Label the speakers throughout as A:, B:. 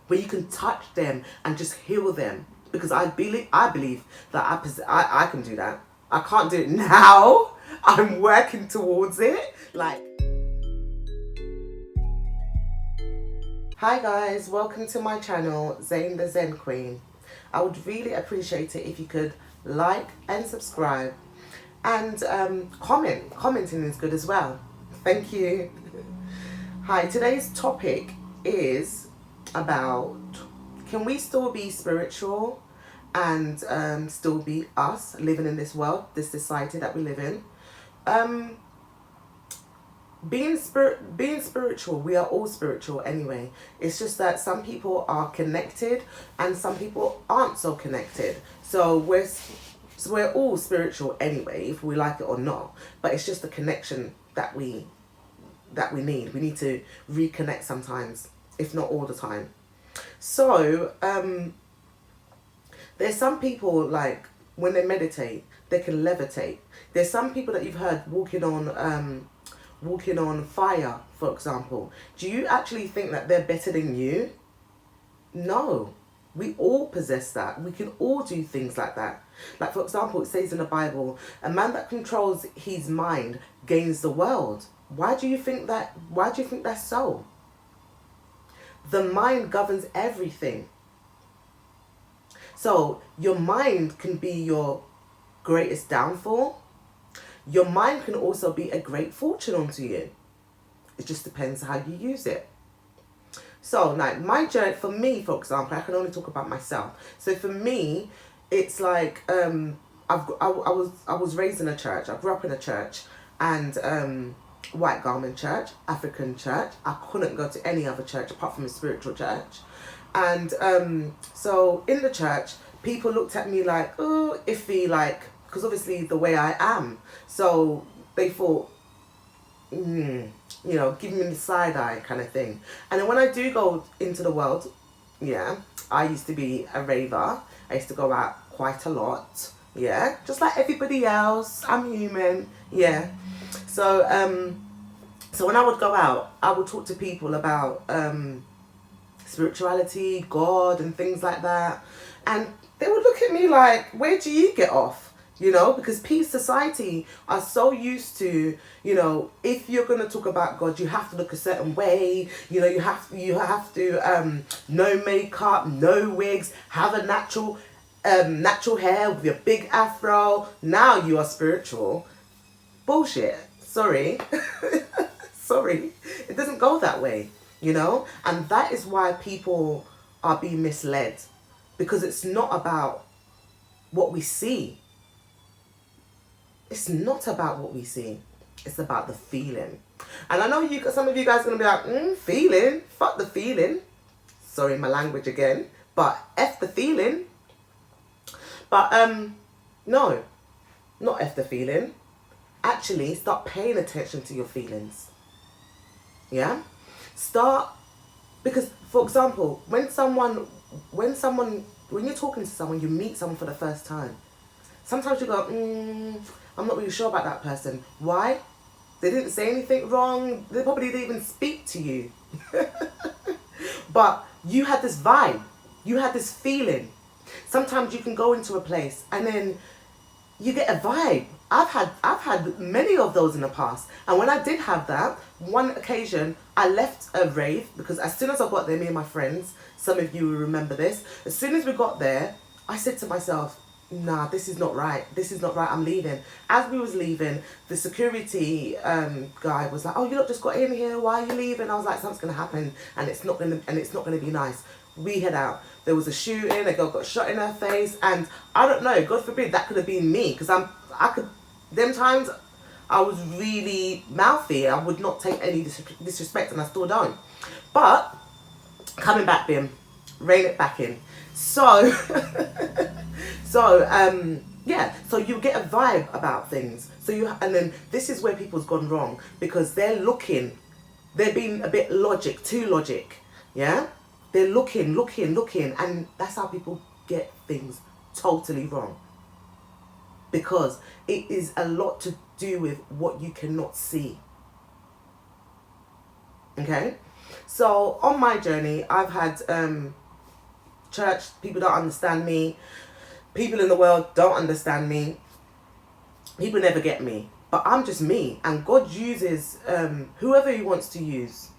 A: where you can touch them and just heal them. Because I believe that I can do that. I can't do it now. I'm working towards it. Like, hi guys, welcome to my channel, Zainthezenqueen. I would really appreciate it if you could like and subscribe and comment. Commenting is good as well. Thank you. Hi, today's topic is about, can we still be spiritual and still be us living in this world, this society that we live in? Being spiritual, we are all spiritual anyway. It's just that some people are connected and some people aren't so connected. So we're all spiritual anyway, if we like it or not. But it's just the connection that we need. We need to reconnect sometimes, if not all the time. So there's some people, like, when they meditate, they can levitate. There's some people that you've heard walking on fire, for example. Do you actually think that they're better than you? No. We all possess that. We can all do things like that. Like, for example, it says in the Bible, a man that controls his mind gains the world. Why do you think that's so? The mind governs everything. So your mind can be your greatest downfall. Your mind can also be a great fortune unto you. It just depends how you use it. So, like, my journey, for me, for example, I can only talk about myself. So for me, it's like I was raised in a church. I grew up in a church, and white garment church, African church. I couldn't go to any other church apart from a spiritual church. And so in the church, people looked at me like, oh, iffy, like, because obviously the way I am. So they thought, you know, give me the side eye kind of thing. And then when I do go into the world, yeah, I used to be a raver. I used to go out quite a lot. Yeah, just like everybody else. I'm human. Yeah. So so when I would go out, I would talk to people about spirituality, God, and things like that. And they would look at me like, where do you get off? You know, because peace society are so used to, you know, if you're going to talk about God, you have to look a certain way. You know, you have to no makeup, no wigs, have a natural hair with your big afro. Now you are spiritual. Bullshit. Sorry. Sorry. It doesn't go that way, you know? And that is why people are being misled, because it's not about what we see. It's not about what we see. It's about the feeling. And I know some of you guys are going to be like, feeling? Fuck the feeling. Sorry, my language again. But F the feeling. But no, not F the feeling. Actually, start paying attention to your feelings. Yeah? Because, for example, when you're talking to someone, you meet someone for the first time. Sometimes you go, I'm not really sure about that person. Why? They didn't say anything wrong. They probably didn't even speak to you. But you had this vibe. You had this feeling. Sometimes you can go into a place and then you get a vibe. I've had many of those in the past. And when I did have that, one occasion I left a rave, because as soon as I got there, me and my friends, some of you will remember this, as soon as we got there, I said to myself, nah, this is not right. This is not right. I'm leaving. As we was leaving, the security guy was like, "Oh, you lot just got in here. Why are you leaving?" I was like, "Something's gonna happen, and it's not gonna be nice." We head out. There was a shooting. A girl got shot in her face, and I don't know. God forbid that could have been me, because them times I was really mouthy. I would not take any disrespect, and I still don't. But coming back, Bim, rein it back in. So. Yeah, so you get a vibe about things. And then this is where people's gone wrong, because they're being a bit too logic, yeah? They're looking, and that's how people get things totally wrong. Because it is a lot to do with what you cannot see. Okay? So on my journey, I've had church, people don't understand me. People in the world don't understand me. People never get me. But I'm just me. And God uses whoever he wants to use.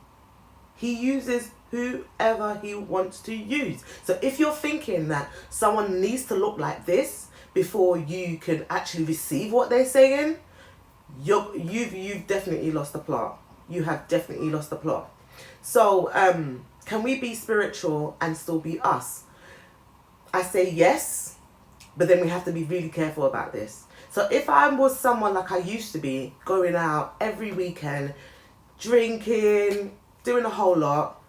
A: He uses whoever he wants to use. So if you're thinking that someone needs to look like this before you can actually receive what they're saying, you've definitely lost the plot. You have definitely lost the plot. So can we be spiritual and still be us? I say yes, but then we have to be really careful about this. So if I was someone like I used to be, going out every weekend, drinking, doing a whole lot,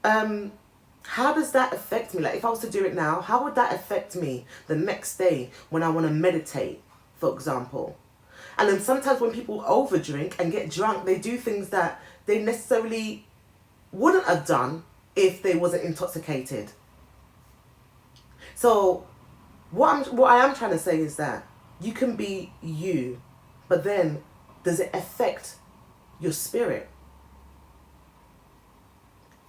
A: how does that affect me? Like if I was to do it now, how would that affect me the next day when I want to meditate, for example? And then sometimes when people overdrink and get drunk, they do things that they necessarily wouldn't have done if they wasn't intoxicated. So what I am trying to say is that you can be you, but then does it affect your spirit?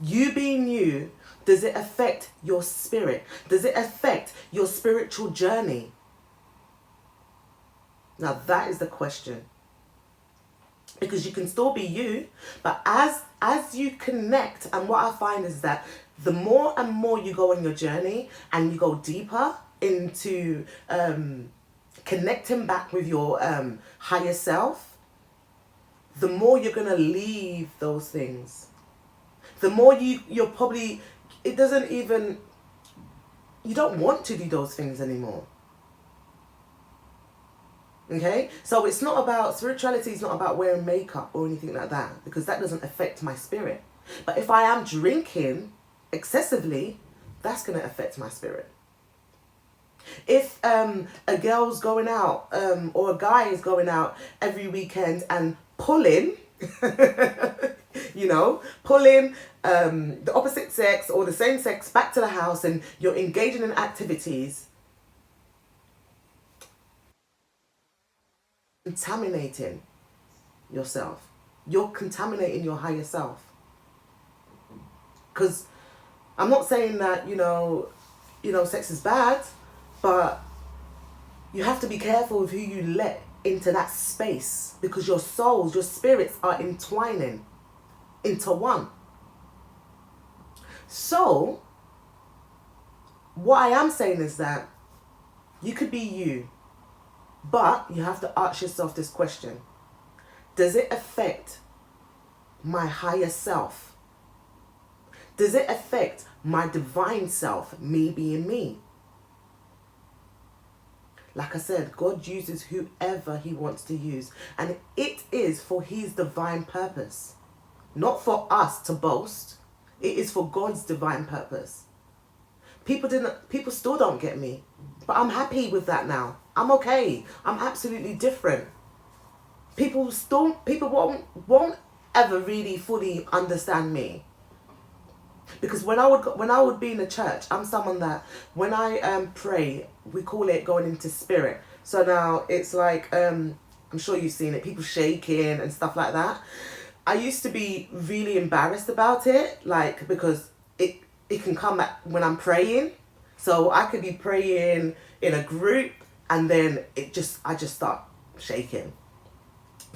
A: You being you, does it affect your spirit? Does it affect your spiritual journey? Now that is the question. Because you can still be you, but as you connect, and what I find is that the more and more you go on your journey and you go deeper into connecting back with your higher self, the more you're going to leave those things. The more you're probably, you don't want to do those things anymore. Okay, so it's not about, spirituality is not about wearing makeup or anything like that, because that doesn't affect my spirit. But if I am drinking excessively, that's going to affect my spirit. If a girl's going out or a guy is going out every weekend and pulling, pulling the opposite sex or the same sex back to the house, and you're engaging in activities, contaminating yourself. You're contaminating your higher self. Because I'm not saying that, sex is bad, but you have to be careful with who you let into that space, because your souls, your spirits are entwining into one. So what I am saying is that you could be you, but you have to ask yourself this question: does it affect my higher self? Does it affect my divine self, me being me? Like I said, God uses whoever he wants to use, and it is for his divine purpose, not for us to boast. It is for God's divine purpose. People still don't get me, but I'm happy with that now. I'm okay. I'm absolutely different. People won't ever really fully understand me. Because when I would be in the church, I'm someone that when I pray, we call it going into spirit. So now it's like I'm sure you've seen it, people shaking and stuff like that. I used to be really embarrassed about it, like, because it can come back when I'm praying. So I could be praying in a group and then I just start shaking.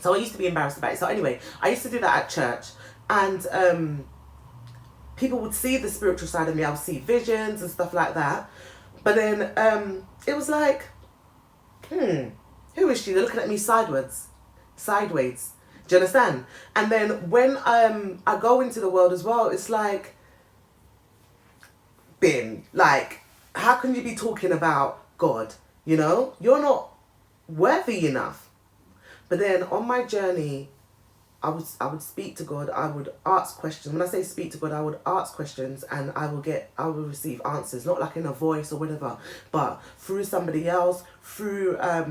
A: So I used to be embarrassed about it. So anyway, I used to do that at church, and people would see the spiritual side of me. I would see visions and stuff like that. But then it was like, who is she? They're looking at me sideways. Do you understand? And then when I go into the world as well, it's like, bim, like, how can you be talking about God? You're not worthy enough. But then on my journey, I would speak to God. I would ask questions. When I say speak to God, I would ask questions, and I will receive answers, not like in a voice or whatever, but through somebody else, through a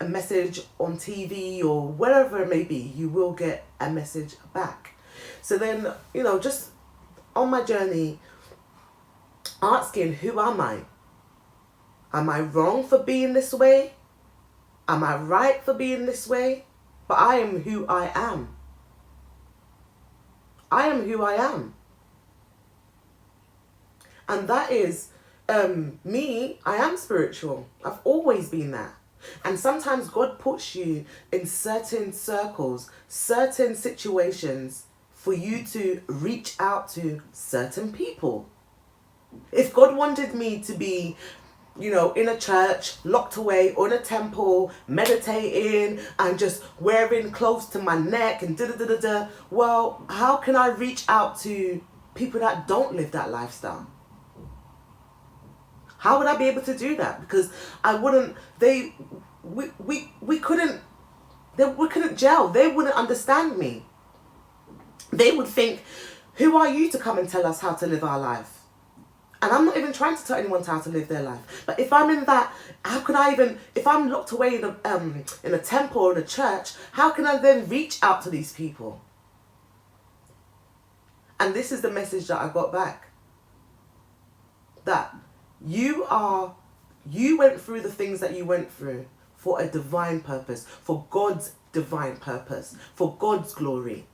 A: message on TV or wherever it may be, you will get a message back. So then, just on my journey, asking, who am I? Am I wrong for being this way? Am I right for being this way? But I am who I am. I am who I am. And that is me. I am spiritual. I've always been that. And sometimes God puts you in certain circles, certain situations for you to reach out to certain people. If God wanted me to be, in a church, locked away, or in a temple, meditating and just wearing clothes to my neck and da-da-da-da-da, well, how can I reach out to people that don't live that lifestyle? How would I be able to do that? Because I wouldn't, we couldn't gel. They wouldn't understand me. They would think, who are you to come and tell us how to live our life? And I'm not even trying to tell anyone how to live their life. But if I'm in that, how can I even, if I'm locked away in a temple or in a church, how can I then reach out to these people? And this is the message that I got back. That you went through the things that you went through for a divine purpose, for God's divine purpose, for God's glory,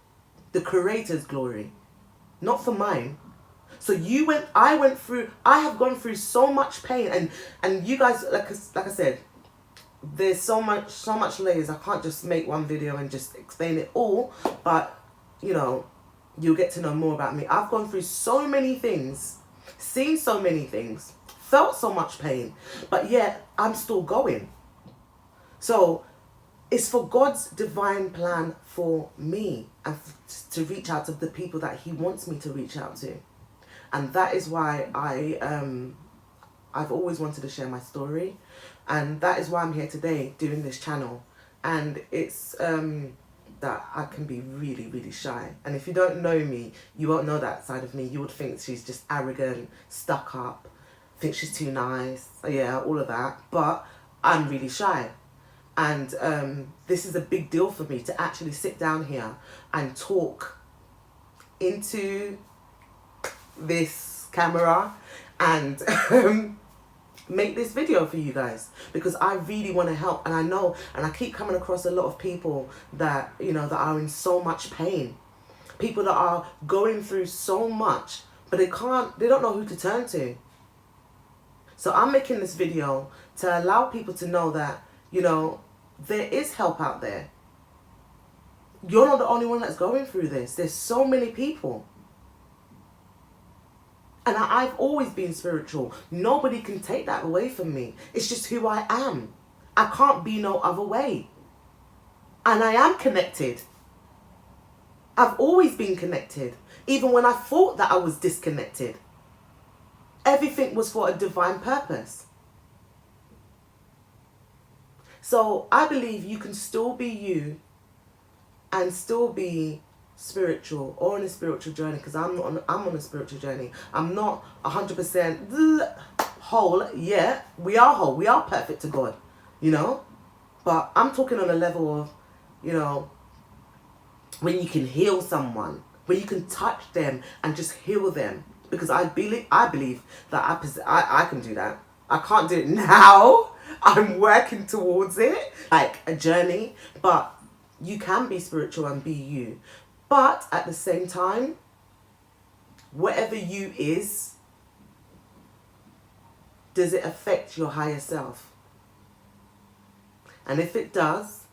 A: the Creator's glory, not for mine. So I have gone through so much pain, and you guys, like I said, there's so much layers. I can't just make one video and just explain it all, but you'll get to know more about me. I've gone through so many things, seen so many things, felt so much pain, but yet I'm still going. So it's for God's divine plan for me and to reach out to the people that He wants me to reach out to. And that is why I've always wanted to share my story. And that is why I'm here today doing this channel. And it's that I can be really, really shy. And if you don't know me, you won't know that side of me. You would think she's just arrogant, stuck up, think she's too nice. Yeah, all of that. But I'm really shy. And this is a big deal for me to actually sit down here and talk into this camera and make this video for you guys, because I really want to help. And I know, and I keep coming across a lot of people that that are in so much pain, people that are going through so much, but they don't know who to turn to. So I'm making this video to allow people to know that there is help out there. You're not the only one that's going through this. There's so many people. And I've always been spiritual. Nobody can take that away from me. It's just who I am. I can't be no other way. And I am connected. I've always been connected. Even when I thought that I was disconnected. Everything was for a divine purpose. So I believe you can still be you and still be spiritual or on a spiritual journey, because I'm on a spiritual journey. I'm not 100% whole. Yeah, we are whole. We are perfect to God, but I'm talking on a level of, when you can heal someone, when you can touch them and just heal them, because I believe that I can do that. I can't do it now. I'm working towards it, like a journey, but you can be spiritual and be you. But at the same time, whatever you is, does it affect your higher self? And if it does,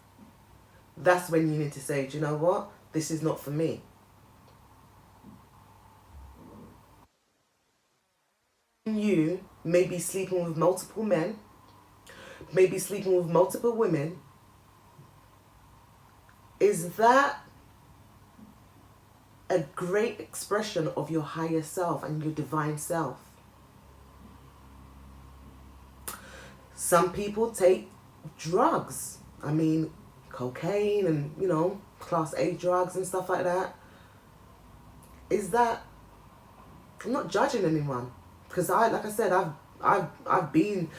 A: that's when you need to say, do you know what? This is not for me. You may be sleeping with multiple men, maybe sleeping with multiple women. Is that a great expression of your higher self and your divine self? Some people take drugs. I mean, cocaine and, class A drugs and stuff like that. Is that... I'm not judging anyone, because like I said, I've been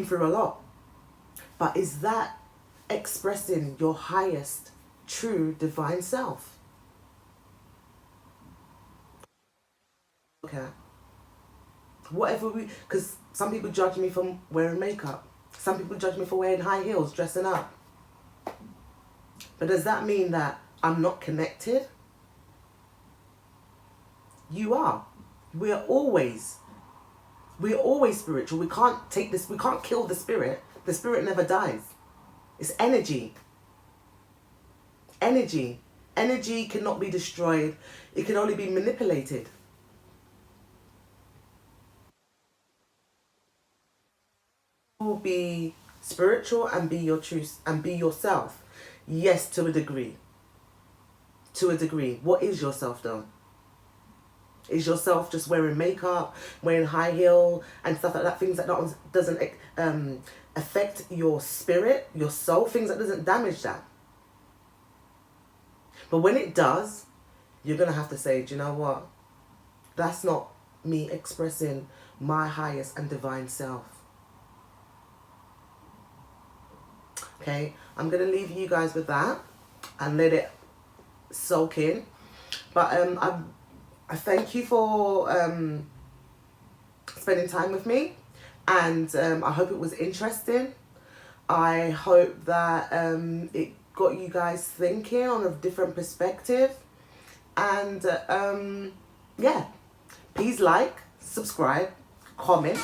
A: through a lot. But is that expressing your highest, true, divine self? Okay. Whatever because some people judge me for wearing makeup. Some people judge me for wearing high heels, dressing up. But does that mean that I'm not connected? You are. We're always spiritual. We can't take this, we can't kill the spirit. The spirit never dies. It's energy. Energy. Energy cannot be destroyed. It can only be manipulated. Will be spiritual and be your truth and be yourself. Yes, to a degree. To a degree. What is yourself though? Is yourself just wearing makeup, wearing high heel and stuff like that? Things that doesn't affect your spirit, your soul, things that doesn't damage that. But when it does, you're going to have to say, do you know what? That's not me expressing my highest and divine self. Okay, I'm going to leave you guys with that and let it soak in. But I thank you for spending time with me, and I hope it was interesting. I hope that it got you guys thinking on a different perspective. And yeah, please like, subscribe, comment.